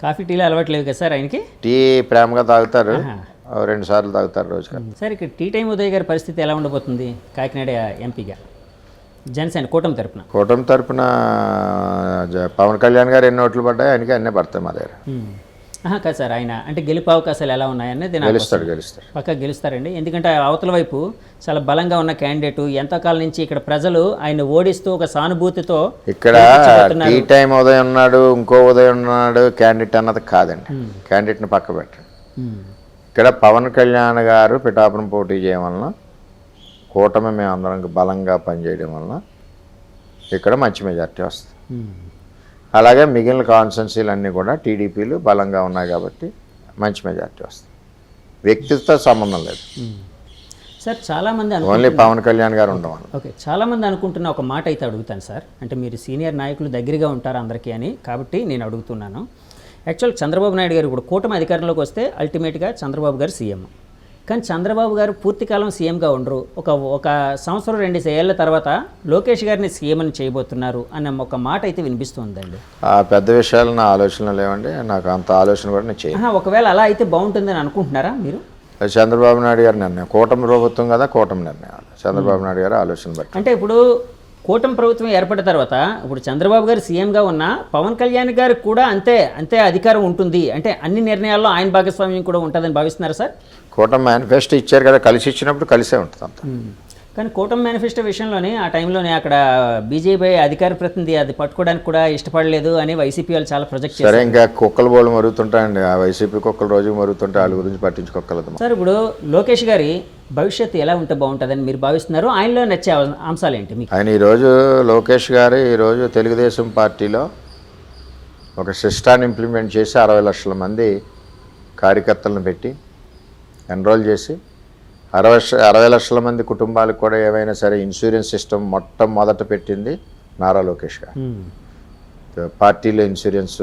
Coffee టీలో అలవాట్లేదు కదా సార్ ఆయనకి? టీ ప్రేమగా తాగుతారు, 2 సార్లు తాగుతారు రోజుకి. సార్ ఇక్కడ టీ టైం ఉదయ్ గారి పరిస్థితి ఎలా ఉండబోతుంది కాకినాడ ఎంపీగా జనసేన కూటమి తరపున పవన్ కళ్యాణ్ గారు ఎన్ని ఓట్లు పడ్డాయి ఆయనకి అన్నీ పడతాయి మా దగ్గర. కాదు సార్, ఆయన అంటే గెలుపు అవకాశాలు ఎలా ఉన్నాయనేది గెలుస్తాడు పక్కా గెలుస్తారండి. ఎందుకంటే అవతల వైపు చాలా బలంగా ఉన్న క్యాండిడేట్ ఎంతకాలం నుంచి ఇక్కడ ప్రజలు ఆయన ఓడిస్తూ ఒక సానుభూతితో ఇక్కడ టీ టైం ఉదయం ఉన్నాడు, ఇంకో ఉదయం ఉన్నాడు క్యాండిడేట్ అన్నది కాదండి. క్యాండిడేట్ని పక్క పెట్టండి. ఇక్కడ పవన్ కళ్యాణ్ గారు పిఠాపురం పోటీ చేయడం వలన, కూటమి మేము అందరం బలంగా పనిచేయడం వలన ఇక్కడ మంచి మెజార్టీ వస్తుంది. అలాగే మిగిలిన కాన్స్టిట్యున్సీలు అన్నీ కూడా టీడీపీలు బలంగా ఉన్నాయి కాబట్టి మంచి మెజార్టీ వస్తుంది. వ్యక్తితో సంబంధం లేదు సార్. చాలామంది ఓన్లీ పవన్ కళ్యాణ్ గారు ఉండవాలి. ఓకే, చాలామంది అనుకుంటున్న ఒక మాట అయితే అడుగుతాను సార్. అంటే మీరు సీనియర్ నాయకులు దగ్గరగా ఉంటారు అందరికీ అని, కాబట్టి నేను అడుగుతున్నాను. యాక్చువల్ చంద్రబాబు నాయుడు గారు కూడా కూటమి అధికారంలోకి వస్తే అల్టిమేట్గా చంద్రబాబు గారు సీఎం. కానీ చంద్రబాబు గారు పూర్తికాలం సీఎంగా ఉండరు. ఒక సంవత్సరం 2 ఏళ్ల తర్వాత లోకేష్ గారిని సీఎం అని చేయబోతున్నారు అన్న ఒక మాట అయితే వినిపిస్తుందండి. ఆ పెద్ద విషయాలు నా ఆలోచనలు లేవండి, నాకు అంత ఆలోచన కూడా నేను చేయను. ఒకవేళ అలా అయితే బాగుంటుందని అనుకుంటున్నారా మీరు? చంద్రబాబు నాయుడు గారి నిర్ణయం, కూటమి ప్రభుత్వం కదా, కూటమి నిర్ణయాలు చంద్రబాబు నాయుడు గారు ఆలోచన బట్టి. అంటే ఇప్పుడు కూటమి ప్రభుత్వం ఏర్పడిన తర్వాత ఇప్పుడు చంద్రబాబు గారు సీఎంగా ఉన్న పవన్ కళ్యాణ్ గారికి కూడా అంతే అధికారం ఉంటుంది అంటే అన్ని నిర్ణయాల్లో ఆయన భాగస్వామ్యం కూడా ఉంటుందని భావిస్తున్నారా సార్? కూటమి మేనిఫెస్టో ఇచ్చారు కదా, కలిసి ఇచ్చినప్పుడు కలిసే ఉంటుంది అంత. కానీ కూటమి మేనిఫెస్టో విషయంలోనే ఆ టైంలోనే అక్కడ బీజేపీ అధికార ప్రతినిధి అది పట్టుకోవడానికి కూడా ఇష్టపడలేదు అని వైసీపీ వాళ్ళు చాలా ప్రొజెక్ట్ చేశారు. సరే, ఇంకా కుక్కలు బోళ్ళు మరుగుతుంటాయండి, ఆ వైసీపీ కుక్కలు రోజు మరుగుతుంటే వాళ్ళ గురించి పట్టించుకోగలదు సార్. ఇప్పుడు లోకేష్ గారి భవిష్యత్తు ఎలా ఉంటే బాగుంటుందని మీరు భావిస్తున్నారు? ఆయనలో నచ్చే అంశాలు ఏంటి మీకు? ఆయన ఈరోజు లోకేష్ గారు ఈరోజు తెలుగుదేశం పార్టీలో ఒక సిస్టాన్ని ఇంప్లిమెంట్ చేసి 60 లక్షల మంది కార్యకర్తలను పెట్టి ఎన్రోల్ చేసి 60 లక్షల మంది కుటుంబాలకు కూడా ఏవైనా సరే ఇన్సూరెన్స్ సిస్టమ్ మొట్టమొదట పెట్టింది నారా లోకేష్ గారు. పార్టీలో ఇన్సూరెన్స్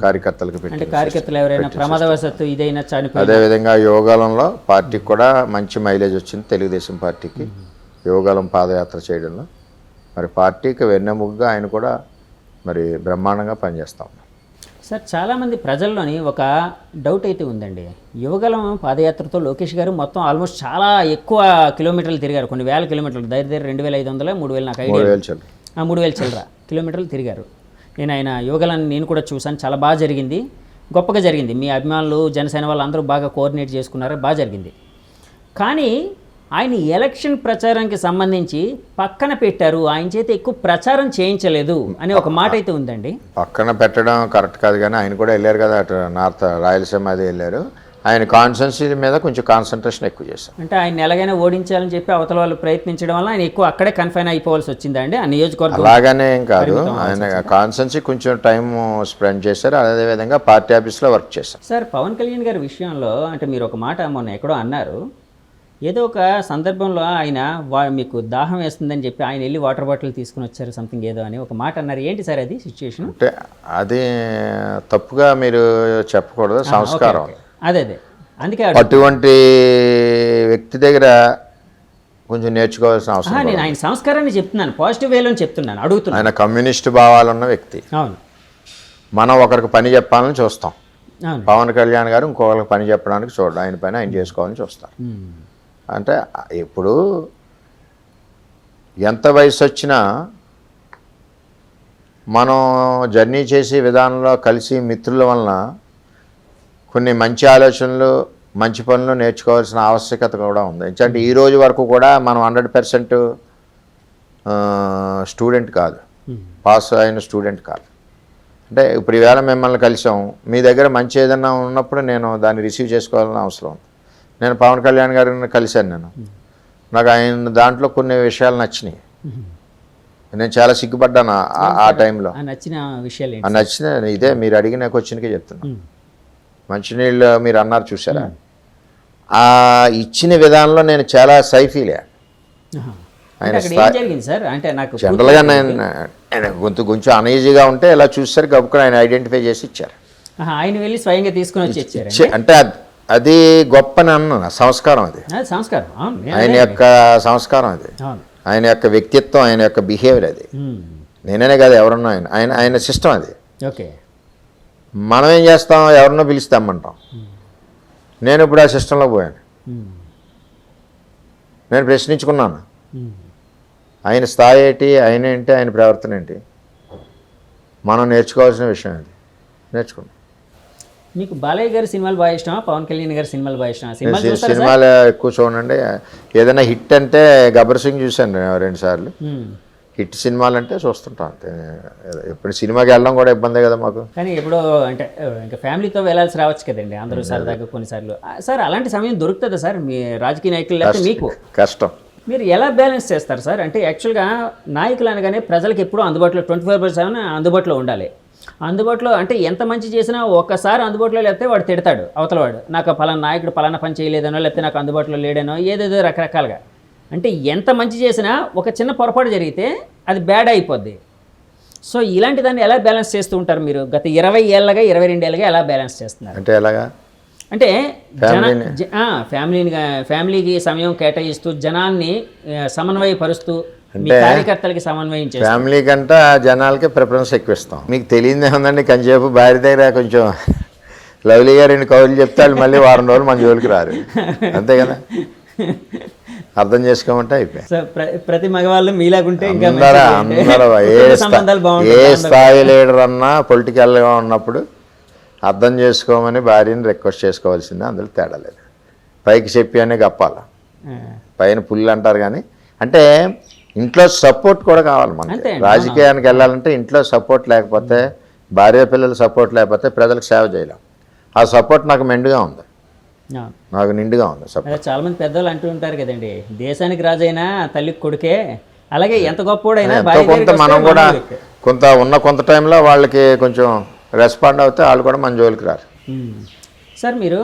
కార్యకర్తలకు పెట్టి, కార్యకర్తలు ఎవరైనా ప్రమాదవశాత్తు ఇదైనా చనిపోయి, అదేవిధంగా యోగాలంలో పార్టీకి కూడా మంచి మైలేజ్ వచ్చింది తెలుగుదేశం పార్టీకి యోగాలం పాదయాత్ర చేయడంలో. మరి పార్టీకి వెన్నెముగ్గా ఆయన కూడా మరి బ్రహ్మాండంగా పనిచేస్తూ ఉన్నారు. సార్, చాలామంది ప్రజల్లోని ఒక డౌట్ అయితే ఉందండి. యువగలం పాదయాత్రతో లోకేష్ గారు మొత్తం ఆల్మోస్ట్ చాలా ఎక్కువ కిలోమీటర్లు తిరిగారు, కొన్ని వేల కిలోమీటర్లు, దగ్గర 2500 3000 నాకు ఐడియా, 3000 చిల్లర కిలోమీటర్లు తిరిగారు. ఆయన యువగలాన్ని నేను కూడా చూశాను, చాలా బాగా జరిగింది, గొప్పగా జరిగింది. మీ అభిమానులు జనసేన వాళ్ళు అందరూ బాగా కోఆర్డినేట్ చేసుకున్నారు, బాగా జరిగింది. కానీ ఆయన ఎలక్షన్ ప్రచారానికి సంబంధించి పక్కన పెట్టారు, ఆయన చేత ఎక్కువ ప్రచారం చేయించలేదు అనే ఒక మాట అయితే ఉందండి. పక్కన పెట్టడం కరెక్ట్ కాదు, కానీ ఆయన కూడా వెళ్ళారు కదా అటు నార్త్ రాయలసీమ అది వెళ్ళారు. ఆయన కాన్స్టిట్యున్సీ మీద కొంచెం కాన్సన్ట్రేషన్ ఎక్కువ చేశారు. అంటే ఆయన ఎలాగైనా ఓడించాలని చెప్పి అవతల వాళ్ళు ప్రయత్నించడం వల్ల ఆయన ఎక్కువ అక్కడే కన్ఫైన్ అయిపోవాల్సి వచ్చిందా అండి ఆ నియోజకవర్గం? అలాగనే ఏం కాదు, ఆయన కాన్స్టిట్యున్సీ కొంచెం టైం స్పెండ్ చేశారు, అదేవిధంగా పార్టీ ఆఫీస్లో వర్క్ చేశారు. సార్, పవన్ కళ్యాణ్ గారి విషయంలో అంటే మీరు ఒక మాట మొన్న ఎక్కడో అన్నారు, ఏదో ఒక సందర్భంలో ఆయన మీకు దాహం వేస్తుందని చెప్పి ఆయన వెళ్ళి వాటర్ బాటిల్ తీసుకుని వచ్చారు సంథింగ్ ఏదో అని ఒక మాట అన్నారు. ఏంటి సార్ అది సిచ్యుయేషన్? అంటే అది తప్పుగా మీరు చెప్పకూడదు, సంస్కారం. అదే అందుకే అటువంటి వ్యక్తి దగ్గర కొంచెం నేర్చుకోవాల్సిన అవసరం. నేను ఆయన సంస్కారాన్ని చెప్తున్నాను, పాజిటివ్ వేలో చెప్తున్నాను, అడుగుతున్నాను. ఆయన కమ్యూనిస్ట్ భావాలు ఉన్న వ్యక్తి. అవును, మనం ఒకరికి పని చెప్పాలని చూస్తాం, పవన్ కళ్యాణ్ గారు ఇంకొకరికి పని చెప్పడానికి చూడడం, ఆయన పని ఆయన చేసుకోవాలని చూస్తారు. అంటే ఇప్పుడు ఎంత వయసు వచ్చినా మనం జర్నీ చేసే విధానంలో కలిసి మిత్రుల వలన కొన్ని మంచి ఆలోచనలు మంచి పనులు నేర్చుకోవాల్సిన ఆవశ్యకత కూడా ఉంది. ఎందుకంటే ఈ రోజు వరకు కూడా మనం 100% స్టూడెంట్ కాదు, పాస్ అయిన స్టూడెంట్ కాదు. అంటే ఇప్పుడు ఈవేళ మిమ్మల్ని కలిసాం, మీ దగ్గర మంచి ఏదైనా ఉన్నప్పుడు నేను దాన్ని రిసీవ్ చేసుకోవాలని అవసరం ఉంది. నేను పవన్ కళ్యాణ్ గారిని కలిశాను, నాకు ఆయన దాంట్లో కొన్ని విషయాలు నచ్చినాయి, నేను చాలా సిగ్గుపడ్డాను ఆ టైంలో. నచ్చిన ఇదే మీరు అడిగిన క్వశ్చన్కే చెప్తున్నాను. మంచినీళ్ళు మీరు అన్నారు చూసారా, ఆ ఇచ్చిన విధానంలో నేను చాలా సైఫీలే. ఆయన జనరల్గా ఆయన కొంచెం అనీజీగా ఉంటే ఇలా చూసారు, గబుక్కుని ఆయన ఐడెంటిఫై చేసి ఇచ్చారు. ఆయన వెళ్ళి స్వయంగా తీసుకుని వచ్చి అంటే అది గొప్పని అన్న సంస్కారం, అది ఆయన యొక్క సంస్కారం, అది ఆయన యొక్క వ్యక్తిత్వం, ఆయన యొక్క బిహేవియర్, అది నేనే కాదు ఎవరన్నా ఆయన సిస్టమ్ అది. ఓకే, మనం ఏం చేస్తాం, ఎవరినో పిలుస్తామంటాం. నేను ఇప్పుడు ఆ సిస్టంలో పోయాను. నేను ప్రశ్నించుకున్నాను, ఆయన స్థాయి ఏంటి, ఆయన ఏంటి, ఆయన ప్రవర్తన ఏంటి, మనం నేర్చుకోవాల్సిన విషయం అది. నేర్చుకున్నాం. మీకు బాలయ్య గారి సినిమాలు బాగా ఇష్టమా, పవన్ కళ్యాణ్ గారి సినిమాలు బాగా ఇష్టమా? సినిమాలు ఎక్కువ చూడండి. ఏదైనా హిట్ అంటే గబ్బర్ సింగ్ చూశాను 2 సార్లు. హిట్ సినిమాలు అంటే చూస్తుంటాం అంతే. ఎప్పుడు సినిమాకి వెళ్ళడం కూడా ఇబ్బందే కదా మాకు. కానీ ఎప్పుడో అంటే ఇంకా ఫ్యామిలీతో వెళ్ళాల్సి రావచ్చు కదండి అందరూ సరదాగా కొన్నిసార్లు. సార్ అలాంటి సమయం దొరుకుతుందా సార్ మీ రాజకీయ నాయకులు, లేకపోతే మీకు కష్టం? మీరు ఎలా బ్యాలెన్స్ చేస్తారు సార్? అంటే యాక్చువల్గా నాయకులు అనగానే ప్రజలకు ఎప్పుడూ అందుబాటులో 24/7 అందుబాటులో ఉండాలి. అందుబాటులో అంటే ఎంత మంచి చేసినా ఒక్కసారి అందుబాటులో లేకపోతే వాడు తిడతాడు అవతల వాడు, నాకు పలానా నాయకుడు పలానా పని చేయలేదనో, లేకపోతే నాకు అందుబాటులో లేడనో, ఏదేదో రకరకాలుగా. అంటే ఎంత మంచి చేసినా ఒక చిన్న పొరపాటు జరిగితే అది బ్యాడ్ అయిపోద్ది. సో ఇలాంటి దాన్ని ఎలా బ్యాలెన్స్ చేస్తూ ఉంటారు మీరు? గత 20 ఏళ్ళగా 22 ఏళ్ళగా ఎలా బ్యాలెన్స్ చేస్తున్నారు? అంటే ఎలాగా? అంటే ఫ్యామిలీకి సమయం కేటాయిస్తూ జనాన్ని సమన్వయపరుస్తూ మీ కార్యకర్తలకి సమన్వయం చేస్తారు. ఫ్యామిలీ కంటే జనాలకి ప్రిఫరెన్స్ ఎక్కువ ఇస్తాం. మీకు తెలియదే ఉందండి, కొంచెంసేపు భార్య దగ్గర కొంచెం లవ్లీగా 2 కవులు చెప్తే వాళ్ళు మళ్ళీ వారం రోజులు మన జోలికి రారు. అంతే కదా, అర్థం చేసుకోమంటే అయిపోయి. ప్రతి మగవాళ్ళు మీలాగుంటే ఏ స్థాయి లీడర్ అన్నా పొలిటికల్గా ఉన్నప్పుడు అర్థం చేసుకోమని భార్యని రిక్వెస్ట్ చేసుకోవాల్సిందే, అందులో తేడా లేదు. పైకి చెప్పి అనే గప్పాల, పైన పుల్లు అంటారు. కానీ అంటే ఇంట్లో సపోర్ట్ కూడా కావాలి మనకి. రాజకీయానికి వెళ్ళాలంటే ఇంట్లో సపోర్ట్ లేకపోతే, భార్య పిల్లల సపోర్ట్ లేకపోతే ప్రజలకు సేవ చేయలేం. ఆ సపోర్ట్ నాకు మెండుగా ఉంది, నాకు నిండుగా ఉంది సపోర్ట్. చాలా మంది పెద్దవాళ్ళు అంటూ ఉంటారు కదండి, దేశానికి రాజైనా తల్లికి కొడుకే, అలాగే ఎంత గొప్పోడైనా కొంత మనం కూడా కొంత టైంలో వాళ్ళకి కొంచెం రెస్పాండ్ అవుతే వాళ్ళు కూడా మన జోలికి రారు. సార్ మీరు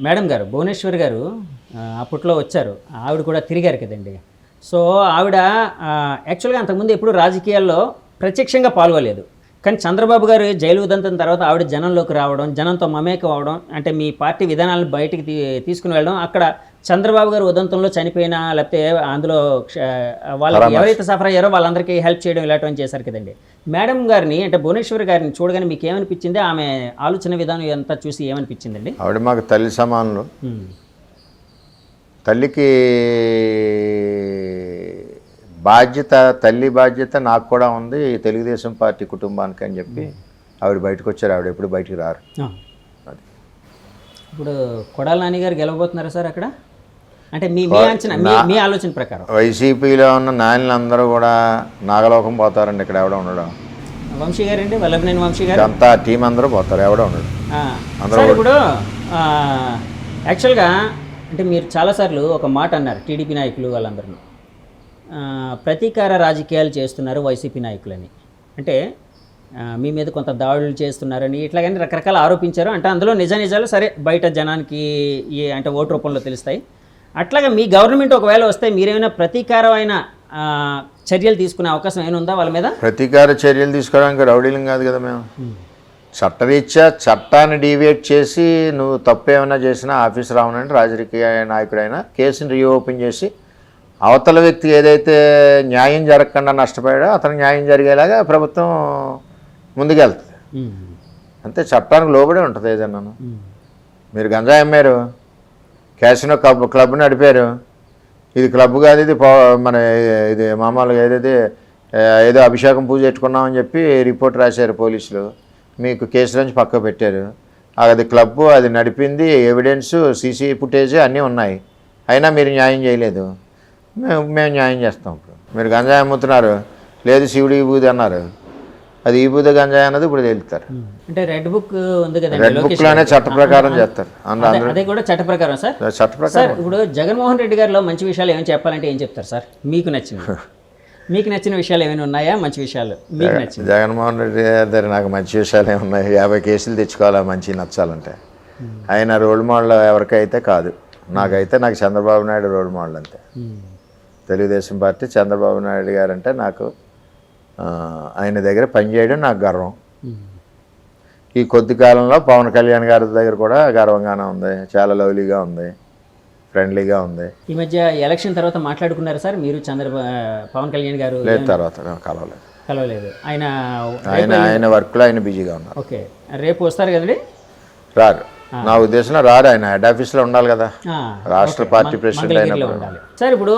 మేడం గారు భువనేశ్వర్ గారు అప్పట్లో వచ్చారు, ఆవిడ కూడా తిరిగారు కదండి. సో ఆవిడ యాక్చువల్గా అంతకుముందు ఎప్పుడు రాజకీయాల్లో ప్రత్యక్షంగా పాల్గొలేదు. కానీ చంద్రబాబు గారు జైలు ఉదంతం తర్వాత ఆవిడ జనంలోకి రావడం, జనంతో మమేకం అవడం, అంటే మీ పార్టీ విధానాలను బయటికి తీసుకుని వెళ్ళడం, అక్కడ చంద్రబాబు గారు ఉదంతంలో చనిపోయినా లేకపోతే అందులో వాళ్ళకి ఎవరైతే సఫర్ అయ్యారో వాళ్ళందరికీ హెల్ప్ చేయడం ఇలాంటివన్నీ చేశారు కదండి. మేడం గారిని అంటే భువనేశ్వర్ గారిని చూడగానే మీకు ఏమనిపించింది? ఆమె ఆలోచన విధానం అంతా చూసి ఏమనిపించిందండి? ఆవిడ మాకు తల్లి సమానులు. తల్లికి బాధ్యత, తల్లి బాధ్యత నాకు కూడా ఉంది తెలుగుదేశం పార్టీ కుటుంబానికి అని చెప్పి ఆవిడ బయటకు వచ్చారు. ఆవిడ ఎప్పుడు బయటికి రారు. అది ఇప్పుడు కొడాల నాని గారు గెలవబోతున్నారా సార్ అక్కడ? అంటే మీ ఆలోచన ప్రకారం వైసీపీలో ఉన్న నాయకులందరూ కూడా నాగలోకం పోతారండి. ఇక్కడ ఎవడ ఉండడం. వంశీ గారు అండి, వల్లభనేని వంశీ గారు అంతా టీం అందరూ పోతారు, ఎవడ ఉండడు. ఇప్పుడు యాక్చువల్గా అంటే మీరు చాలాసార్లు ఒక మాట అన్నారు, టీడీపీ నాయకులు వాళ్ళందరూ ప్రతీకార రాజకీయాలు చేస్తున్నారు వైసీపీ నాయకులని, అంటే మీ మీద కొంత దాడులు చేస్తున్నారని ఇట్లాగని రకరకాల ఆరోపించారు. అంటే అందులో నిజాలు సరే బయట జనానికి అంటే ఓటు రూపంలో తెలుస్తాయి. అట్లాగే మీ గవర్నమెంట్ ఒకవేళ వస్తే మీరేమైనా ప్రతీకారమైన చర్యలు తీసుకునే అవకాశం ఏమైనా ఉందా వాళ్ళ మీద? ప్రతీకార చర్యలు తీసుకోవడానికి రౌడీలం కాదు కదా మేము. చట్టరీత్యా చట్టాన్ని డీవియేట్ చేసి నువ్వు తప్పు ఏమైనా చేసినా ఆఫీసర్ అవునంటే రాజకీయ నాయకుడైనా కేసుని రీఓపెన్ చేసి అవతల వ్యక్తి ఏదైతే న్యాయం జరగకుండా నష్టపోయాడో అతనికి న్యాయం జరిగేలాగా ప్రభుత్వం ముందుకెళ్తుంది. అంతే, చట్టానికి లోబడి ఉంటుంది ఏదన్నా. మీరు గంజాయి అమ్మారు, క్యాసినో క్లబ్ నడిపారు, ఇది క్లబ్ కాదు, ఇది మన ఇది మామూలుగా ఏదో అభిషేకం పూజ పెట్టుకున్నామని చెప్పి రిపోర్ట్ రాశారు పోలీసులు, మీకు కేసు నుంచి పక్క పెట్టారు. అది క్లబ్, అది నడిపింది, ఎవిడెన్స్, సీసీ ఫుటేజ్ అన్నీ ఉన్నాయి, అయినా మీరు న్యాయం చేయలేదు. మేము న్యాయం చేస్తాం. ఇప్పుడు మీరు గంజాయి అమ్ముతున్నారు, లేదు శివుడు ఈ బూది అన్నారు, అది ఈ బూది గంజాయి అన్నది ఇప్పుడు తేలుతారు. అంటే రెడ్ బుక్ ఉంది కదా, రెడ్ బుక్లోనే చట్ట ప్రకారం చేస్తారు. అదే కూడా చట్ట ప్రకారం సార్. చట్ట ప్రకారం. ఇప్పుడు జగన్మోహన్ రెడ్డి గారిలో మంచి విషయాలు ఏమైనా చెప్పాలంటే ఏం చెప్తారు సార్? మీకు నచ్చిన విషయాలు ఏమైనా ఉన్నాయా? మంచి విషయాలు మీకు నచ్చింది? జగన్మోహన్ రెడ్డి గారి నాకు మంచి విషయాలు ఏమున్నాయి? 50 కేసులు తెచ్చుకోవాలా మంచి నచ్చాలంటే. ఆయన రోల్ మోడల్ ఎవరికైతే కాదు, నాకు చంద్రబాబు నాయుడు రోల్ మోడల్ అంతే. తెలుగుదేశం పార్టీ చంద్రబాబు నాయుడు గారు అంటే నాకు ఆయన దగ్గర పనిచేయడం నాకు గర్వం. ఈ కొద్ది కాలంలో పవన్ కళ్యాణ్ గారి దగ్గర కూడా గర్వంగానే ఉంది, చాలా లవ్లీగా ఉంది, ఫ్రెండ్లీగా ఉంది. ఈ మధ్య ఎలక్షన్ తర్వాత మాట్లాడుకున్నారు సార్ మీరు పవన్ కళ్యాణ్ గారు? లేదు, తర్వాత కలవలేదు. కలవలేదు ఆయన. ఆయన వర్క్లో ఆయన బిజీగా ఉన్నారు. ఓకే, రేపు వస్తారు కదండి? రారు, నా ఉద్దేశంలో రారు. ఆయన హెడ్ ఆఫీస్లో ఉండాలి కదా, రాష్ట్ర పార్టీ ప్రెసిడెంట్ మంగళగిరిలో ఉండాలి. సార్ ఇప్పుడు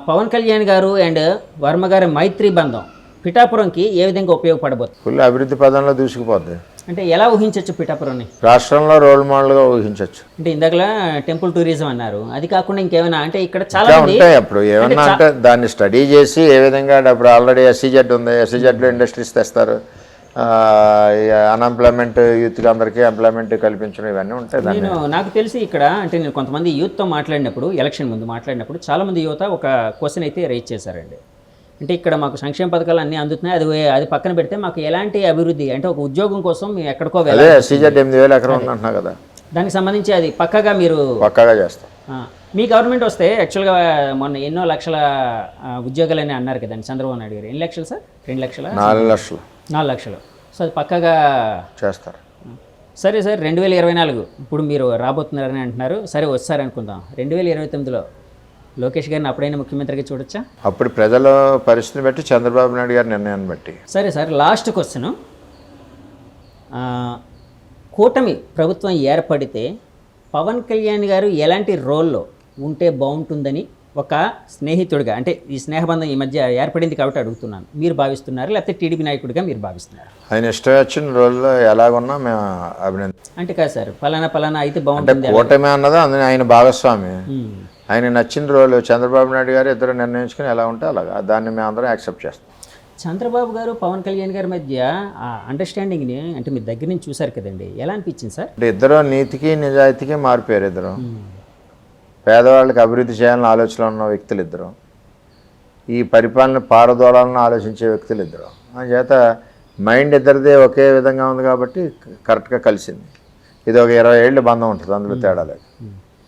పవన్ కళ్యాణ్ గారు అండ్ వర్మ గారి మైత్రి బంధం పిఠాపురంకి ఏ విధంగా ఉపయోగపడబోతుంది? ఫుల్ అభివృద్ధి పదంలో దూసుకుపోద్ది. అంటే ఎలా ఊహించవచ్చు పిఠాపురాన్ని? రాష్ట్రంలో రోల్ మోడల్గా ఊహించవచ్చు. అంటే ఇందాకలా టెంపుల్ టూరిజం అన్నారు, అది కాకుండా ఇంకేమైనా? అంటే ఇక్కడ చాలా ఇంకా మంది ఉంటాయి. అప్పుడు ఏమన్నా అంటే దాన్ని స్టడీ చేసి ఏ విధంగా ఇప్పుడు ఆల్రెడీ ఎస్సీజెడ్ ఉంది, ఎస్సీజెడ్లో ఇండస్ట్రీస్ తెస్తారు, అన్ఎంప్లాయ్మెంట్ యూత్కి అందరికీ ఎంప్లాయ్మెంట్ కల్పించడం, ఇవన్నీ ఉంటాయి. నేను నాకు తెలిసి ఇక్కడ అంటే నేను కొంతమంది యూత్తో మాట్లాడినప్పుడు, ఎలక్షన్ ముందు మాట్లాడినప్పుడు చాలామంది యువత ఒక క్వశ్చన్ అయితే రైజ్ చేశారండి. అంటే ఇక్కడ మాకు సంక్షేమ పథకాలు అన్నీ అందుతున్నాయి, అది పక్కన పెడితే మాకు ఎలాంటి అభివృద్ధి, అంటే ఒక ఉద్యోగం కోసం మేము ఎక్కడికో అదే ఎస్సీజెడ్ 8,000 ఎకరం ఉందంటున్నా కదా, దానికి సంబంధించి అది పక్కగా మీరు పక్కాగా చేస్తాం. మీ గవర్నమెంట్ వస్తే యాక్చువల్గా మొన్న ఎన్నో లక్షల ఉద్యోగాలని అన్నారు కదండి చంద్రబాబు నాయుడు గారు. ఎన్ని లక్షలు సార్? 2 లక్షల? 4 లక్షలు. 4 లక్షలు. సో అది పక్కగా చేస్తారు. సరే సార్, 2024 ఇప్పుడు మీరు రాబోతున్నారని అంటున్నారు. సరే వస్తారనుకుందాం. 2029లో లోకేష్ గారిని అప్పుడైనా ముఖ్యమంత్రిగా చూడొచ్చా? అప్పుడు ప్రజల పరిస్థితిని బట్టి, చంద్రబాబు నాయుడు గారి నిర్ణయాన్ని బట్టి. సరే సార్, లాస్ట్ క్వశ్చన్. కూటమి ప్రభుత్వం ఏర్పడితే పవన్ కళ్యాణ్ గారు ఎలాంటి రోల్లో ఉంటే బాగుంటుందని ఒక స్నేహితుడిగా, అంటే ఈ స్నేహబంధం ఈ మధ్య ఏర్పడింది కాబట్టి అడుగుతున్నాను, మీరు భావిస్తున్నారు, లేకపోతే టీడీపీ నాయకుడిగా మీరు భావిస్తున్నారు? ఆయన ఇష్టం వచ్చిన రోల్లో ఎలాగున్నా మేము అభినందిస్తాం. అంటే కాదు సార్, ఫలానా అయితే బాగుంటుంది కూటమి అన్నది అందులో ఆయన భాగస్వామి. ఆయన నచ్చిన రోల్ చంద్రబాబు నాయుడు గారు ఇద్దరు నిర్ణయించుకుని ఎలా ఉంటే అలాగా, దాన్ని మేము అందరం యాక్సెప్ట్ చేస్తాం. చంద్రబాబు గారు పవన్ కళ్యాణ్ గారి మధ్య ఆ అండర్స్టాండింగ్ని అంటే మీరు దగ్గర నుంచి చూసారు కదండి, ఎలా అనిపించింది సార్? అంటే ఇద్దరు నీతికి నిజాయితీకి మారిపోయారు. ఇద్దరు పేదవాళ్ళకి అభివృద్ధి చేయాలని ఆలోచన ఉన్న వ్యక్తులు ఇద్దరు, ఈ పరిపాలన పారదోళాలను ఆలోచించే వ్యక్తులు ఇద్దరు. అందుచేత మైండ్ ఇద్దరిదే ఒకే విధంగా ఉంది కాబట్టి కరెక్ట్గా కలిసింది. ఇది ఒక 20 ఏళ్ళ బంధం ఉంటుంది, అందులో తేడా లేదు.